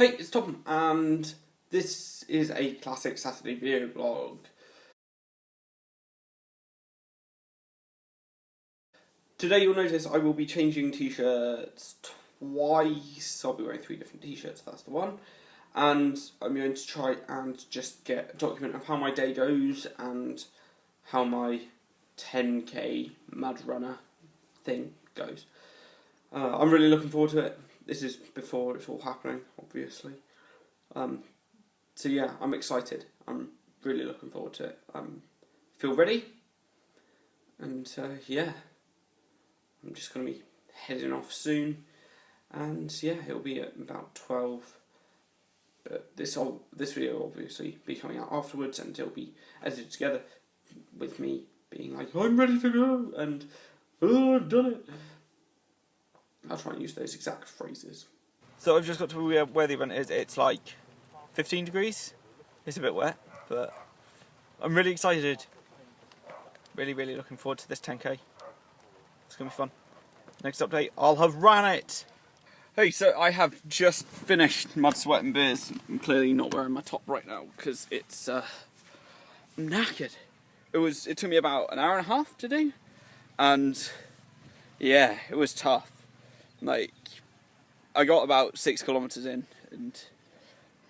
Hey, it's Tom, and this is a classic Saturday video blog. Today you'll notice I will be changing t-shirts twice. I'll be wearing 3 different t-shirts, that's the one. And I'm going to try and just get a document of how my day goes and how my 10k mud runner thing goes. I'm really looking forward to it. This is before it's all happening, obviously. So yeah, I'm excited. I'm really looking forward to it. Feel ready, and yeah, I'm just going to be heading off soon, and yeah, it'll be at about 12. But this video will obviously be coming out afterwards, and it'll be edited together with me being like, I'm ready to go, and oh, I've done it. I'll try and use those exact phrases. So I've just got to where the event is. It's like 15 degrees. It's a bit wet, but I'm really excited. Really looking forward to this 10k. It's going to be fun. Next update, I'll have ran it. Hey, so I have just finished Mud, Sweat and Beers. I'm clearly not wearing my top right now because it's I'm knackered. It took me about an hour and a half to do, and yeah, it was tough. Like, I got about 6 kilometers in, and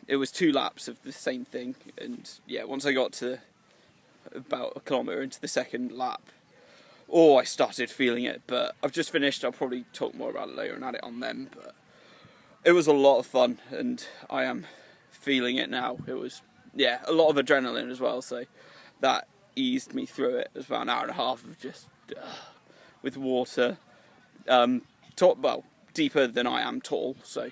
it was 2 laps of the same thing. And yeah, once I got to about a kilometre into the second lap, I started feeling it. But I've just finished. I'll probably talk more about it later and add it on then. But it was a lot of fun, and I am feeling it now. It was, yeah, a lot of adrenaline as well, so that eased me through it. It was about an hour and a half of just with water. Deeper than I am tall, so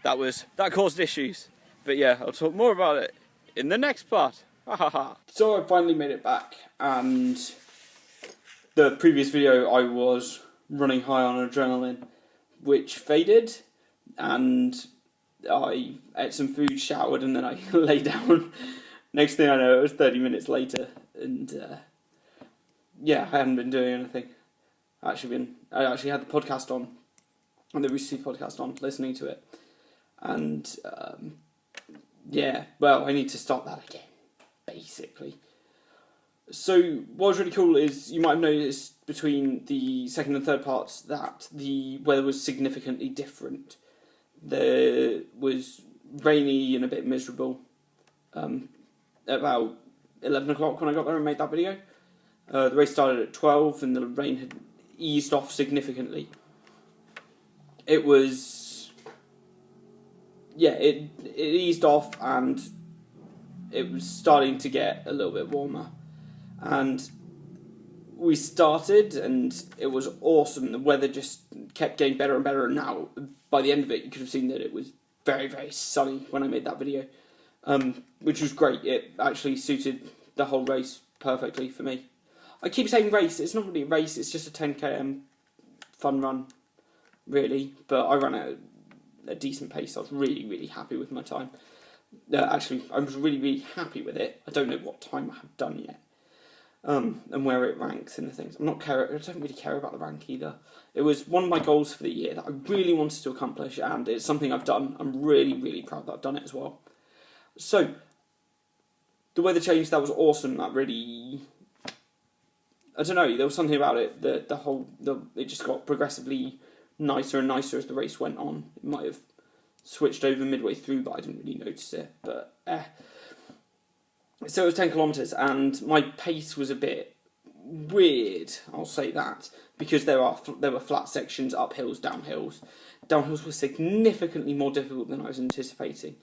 that caused issues. But yeah, I'll talk more about it in the next part. So I finally made it back, and the previous video I was running high on adrenaline, which faded, and I ate some food, showered, and then I lay down. Next thing I know, it was 30 minutes later, and yeah, I hadn't been doing anything. I actually had the podcast on, the Rooster Teeth podcast on, listening to it, and yeah, well, I need to start that again, basically. So what was really cool is, you might have noticed between the second and third parts that the weather was significantly different. There was rainy and a bit miserable about 11 o'clock when I got there and made that video. The race started at 12 and the rain had eased off significantly. It was, yeah, it eased off and it was starting to get a little bit warmer. And we started and it was awesome. The weather just kept getting better and better, and now by the end of it you could have seen that it was very sunny when I made that video, which was great. It actually suited the whole race perfectly for me. I keep saying race, it's not really a race, it's just a 10km fun run, really, but I ran at a decent pace. I was really happy with my time. Actually, I was really happy with it. I don't know what time I have done yet, and where it ranks in the things. I don't really care about the rank either. It was one of my goals for the year that I really wanted to accomplish, and it's something I've done. I'm really proud that I've done it as well. So, the weather change, that was awesome. That really, I don't know, there was something about it that it just got progressively nicer and nicer as the race went on. It might have switched over midway through, but I didn't really notice it. But so it was 10 kilometres, and my pace was a bit weird, I'll say that, because there were flat sections, uphills, downhills. Downhills were significantly more difficult than I was anticipating.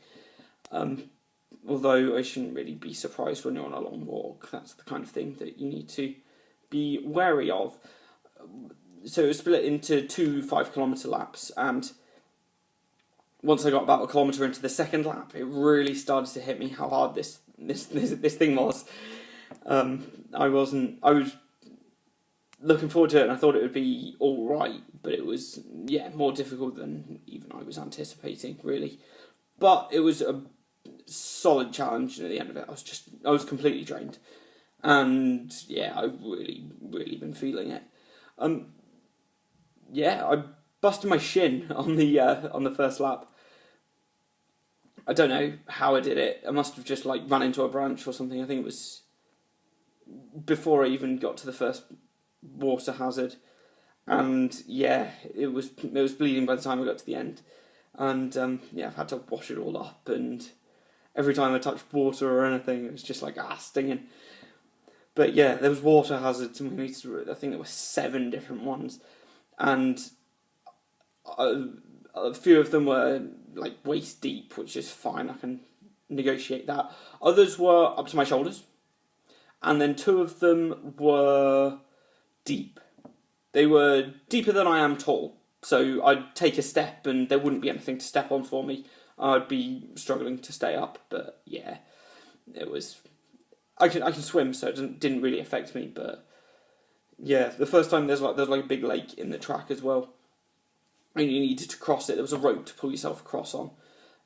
Although I shouldn't really be surprised when you're on a long walk. That's the kind of thing that you need to be wary of. So it was split into 2 5-kilometre laps, and once I got about a kilometre into the second lap, it really started to hit me how hard this thing was. I was looking forward to it, and I thought it would be all right, but it was, yeah, more difficult than even I was anticipating, really. But it was a solid challenge, and at the end of it, I was completely drained, and yeah, I've really been feeling it. Yeah, I busted my shin on the first lap. I don't know how I did it. I must have just like run into a branch or something. I think it was before I even got to the first water hazard, and yeah, it was bleeding by the time I got to the end, and yeah, I've had to wash it all up, and every time I touched water or anything, it was just like stinging. But yeah, there was water hazards, and I think there were 7 different ones, and a few of them were like waist deep, which is fine. I can negotiate that. Others were up to my shoulders, and then 2 of them were deep. They were deeper than I am tall, so I'd take a step and there wouldn't be anything to step on for me. I'd be struggling to stay up, but yeah, it was. I can swim, so it didn't really affect me. But yeah, the first time there's like a big lake in the track as well, and you needed to cross it. There was a rope to pull yourself across on.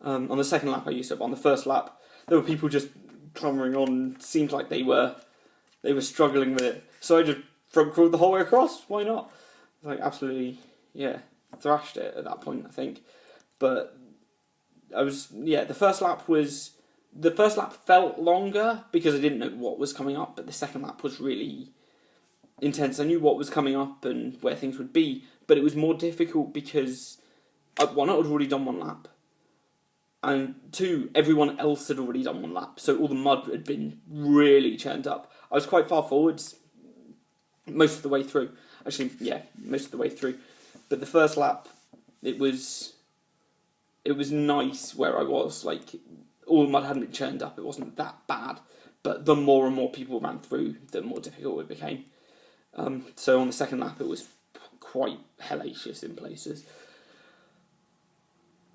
On the second lap I used it. On the first lap, there were people just clambering on. It seemed like they were struggling with it. So I just front crawled the whole way across. Why not? Like absolutely, yeah, thrashed it at that point, I think. But the first lap felt longer because I didn't know what was coming up, but the second lap was really intense. I knew what was coming up and where things would be, but it was more difficult because, one, I'd already done 1 lap, and 2, everyone else had already done 1 lap, so all the mud had been really churned up. I was quite far forwards most of the way through. Actually, yeah, most of the way through. But the first lap, it was nice where I was. Like, all the mud hadn't been churned up. It wasn't that bad. But the more and more people ran through, the more difficult it became. So on the second lap, it was quite hellacious in places.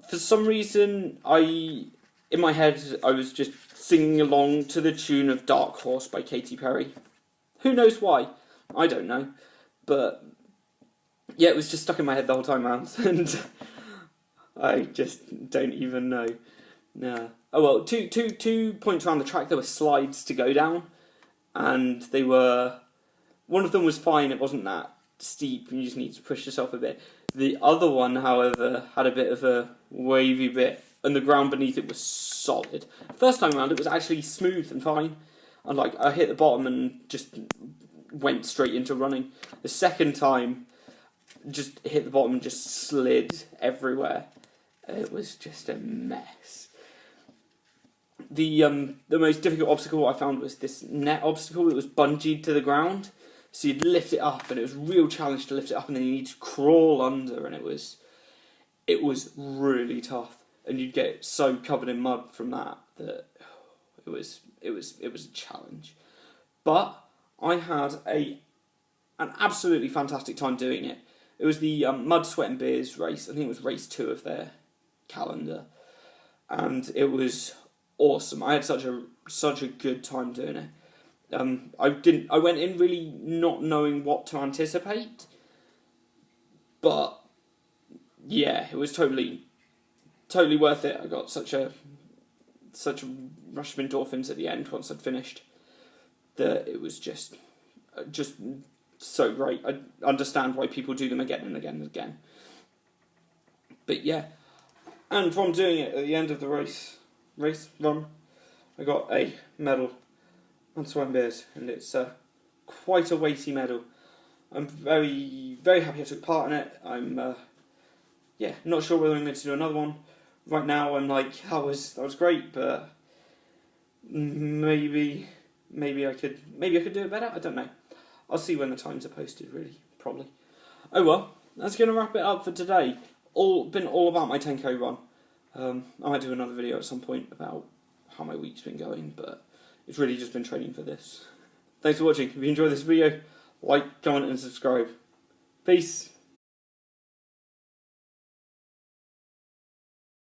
For some reason, in my head, I was just singing along to the tune of Dark Horse by Katy Perry. Who knows why? I don't know. But yeah, it was just stuck in my head the whole time around, and I just don't even know. No. Oh well, two points around the track there were slides to go down, and they were. One of them was fine; it wasn't that steep, and you just need to push yourself a bit. The other one, however, had a bit of a wavy bit, and the ground beneath it was solid. First time around, it was actually smooth and fine, and like I hit the bottom and just went straight into running. The second time, just hit the bottom and just slid everywhere. It was just a mess. The most difficult obstacle I found was this net obstacle. It was bungeed to the ground, so you'd lift it up, and it was a real challenge to lift it up, and then you need to crawl under, and it was really tough, and you'd get so covered in mud from that it was a challenge. But I had an absolutely fantastic time doing it. It was the Mud, Sweat and Beers race. I think it was race 2 of their calendar, and it was awesome. I had such a good time doing it. I went in really not knowing what to anticipate, but yeah, it was totally worth it. I got such a rush of endorphins at the end once I'd finished that it was just so great. I understand why people do them again and again and again. But yeah, and from doing it at the end of the race run, I got a medal on Sweat and Beers, and it's quite a weighty medal. I'm very, very happy I took part in it. I'm not sure whether I'm going to do another one. Right now, I'm like, that was great, but maybe I could do it better. I don't know. I'll see when the times are posted. Really, probably. Oh well, that's going to wrap it up for today. Been all about my 10k run. I might do another video at some point about how my week's been going, but it's really just been training for this. Thanks for watching. If you enjoyed this video, like, comment and subscribe. Peace.